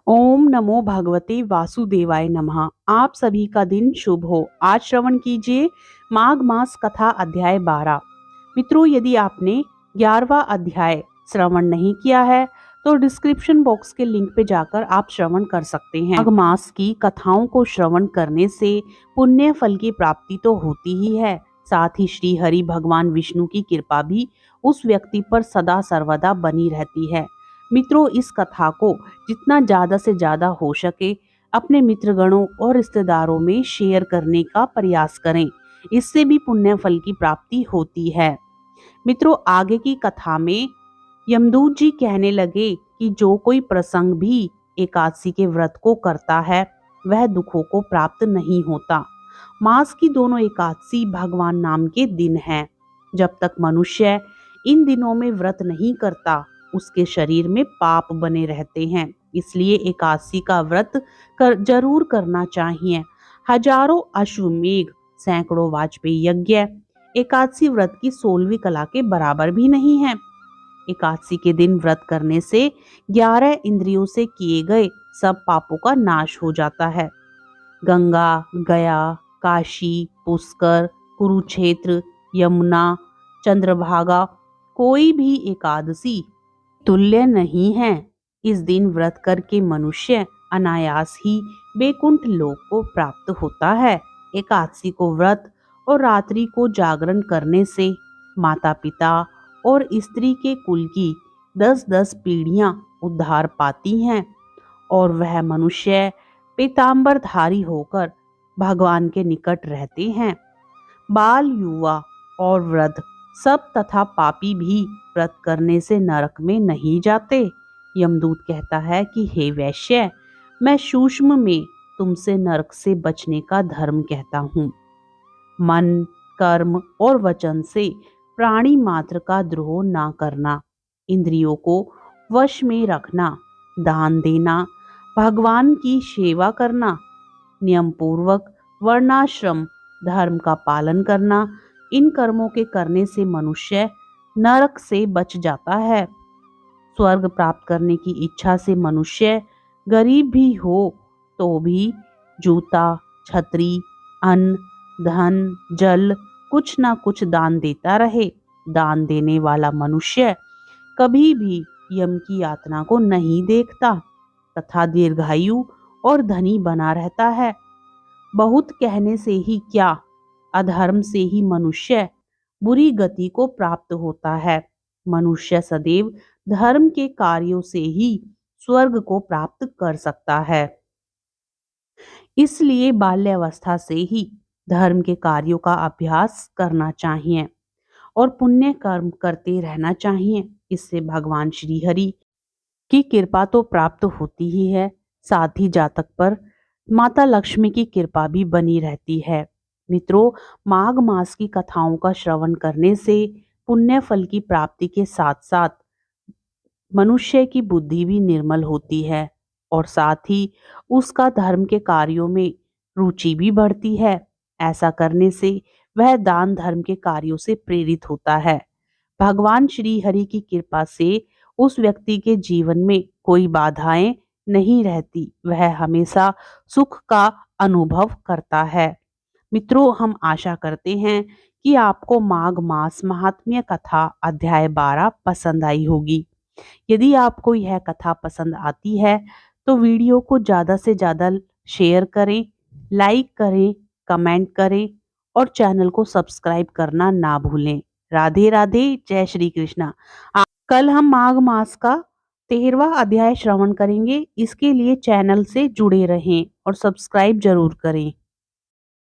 ओम नमो भगवते वासुदेवाय नमः। आप सभी का दिन शुभ हो। आज श्रवण कीजिए माघ मास कथा अध्याय 12। मित्रों, यदि आपने 11वां अध्याय श्रवण नहीं किया है तो डिस्क्रिप्शन बॉक्स के लिंक पे जाकर आप श्रवण कर सकते हैं। माघ मास की कथाओं को श्रवण करने से पुण्य फल की प्राप्ति तो होती ही है, साथ ही श्री हरि भगवान विष्णु की कृपा भी उस व्यक्ति पर सदा सर्वदा बनी रहती है। मित्रों, इस कथा को जितना ज्यादा से ज्यादा हो सके अपने मित्रगणों और रिश्तेदारों में शेयर करने का प्रयास करें। इससे भी पुण्य फल की प्राप्ति होती है। मित्रों, आगे की कथा में यमदूत जी कहने लगे कि जो कोई प्रसंग भी एकादशी के व्रत को करता है वह दुखों को प्राप्त नहीं होता। मास की दोनों एकादशी भगवान नाम के दिन हैं। जब तक मनुष्य इन दिनों में व्रत नहीं करता उसके शरीर में पाप बने रहते हैं, इसलिए एकादशी का व्रत जरूर करना चाहिए। हजारों अश्वमेघ, सैकड़ों वाजपेयी यज्ञ एकादशी व्रत की 16वीं कला के बराबर भी नहीं है। एकादशी के दिन व्रत करने से 11 इंद्रियों से किए गए सब पापों का नाश हो जाता है। गंगा, गया, काशी, पुष्कर, कुरुक्षेत्र, यमुना, चंद्रभागा, कोई भी एकादशी तुल्य नहीं है। इस दिन व्रत करके मनुष्य अनायास ही बैकुंठ लोक को प्राप्त होता है। एकादशी को व्रत और रात्रि को जागरण करने से माता पिता और स्त्री के कुल की 10-10 पीढ़ियां उद्धार पाती हैं और वह मनुष्य पीतांबरधारी होकर भगवान के निकट रहते हैं। बाल, युवा और वृद्ध सब तथा पापी भी व्रत करने से नरक में नहीं जाते। यमदूत कहता है कि हे वैश्य, मैं सूक्ष्म में तुमसे नरक से बचने का धर्म कहता हूँ। मन, कर्म और वचन से प्राणी मात्र का द्रोह ना करना, इंद्रियों को वश में रखना, दान देना, भगवान की सेवा करना, नियम पूर्वक वर्णाश्रम धर्म का पालन करना, इन कर्मों के करने से मनुष्य नरक से बच जाता है। स्वर्ग प्राप्त करने की इच्छा से मनुष्य गरीब भी हो तो भी जूता, छतरी, अन्न, धन, जल कुछ ना कुछ दान देता रहे। दान देने वाला मनुष्य कभी भी यम की यातना को नहीं देखता तथा दीर्घायु और धनी बना रहता है। बहुत कहने से ही क्या, अधर्म से ही मनुष्य बुरी गति को प्राप्त होता है। मनुष्य सदैव धर्म के कार्यों से ही स्वर्ग को प्राप्त कर सकता है। इसलिए बाल्यावस्था से ही धर्म के कार्यों का अभ्यास करना चाहिए और पुण्य कर्म करते रहना चाहिए। इससे भगवान श्री हरि की कृपा तो प्राप्त होती ही है, साथ ही जातक पर माता लक्ष्मी की कृपा भी बनी रहती है। मित्रों, माघ मास की कथाओं का श्रवण करने से पुण्य फल की प्राप्ति के साथ साथ मनुष्य की बुद्धि भी निर्मल होती है और साथ ही उसका धर्म के कार्यों में रुचि भी बढ़ती है। ऐसा करने से वह दान धर्म के कार्यों से प्रेरित होता है। भगवान श्री हरि की कृपा से उस व्यक्ति के जीवन में कोई बाधाएं नहीं रहती, वह हमेशा सुख का अनुभव करता है। मित्रों, हम आशा करते हैं कि आपको माघ मास महात्म्य कथा अध्याय 12 पसंद आई होगी। यदि आपको यह कथा पसंद आती है तो वीडियो को ज़्यादा से ज़्यादा शेयर करें, लाइक करें, कमेंट करें और चैनल को सब्सक्राइब करना ना भूलें। राधे राधे, जय श्री कृष्णा। कल हम माघ मास का 13वां अध्याय श्रवण करेंगे। इसके लिए चैनल से जुड़े रहें और सब्सक्राइब जरूर करें।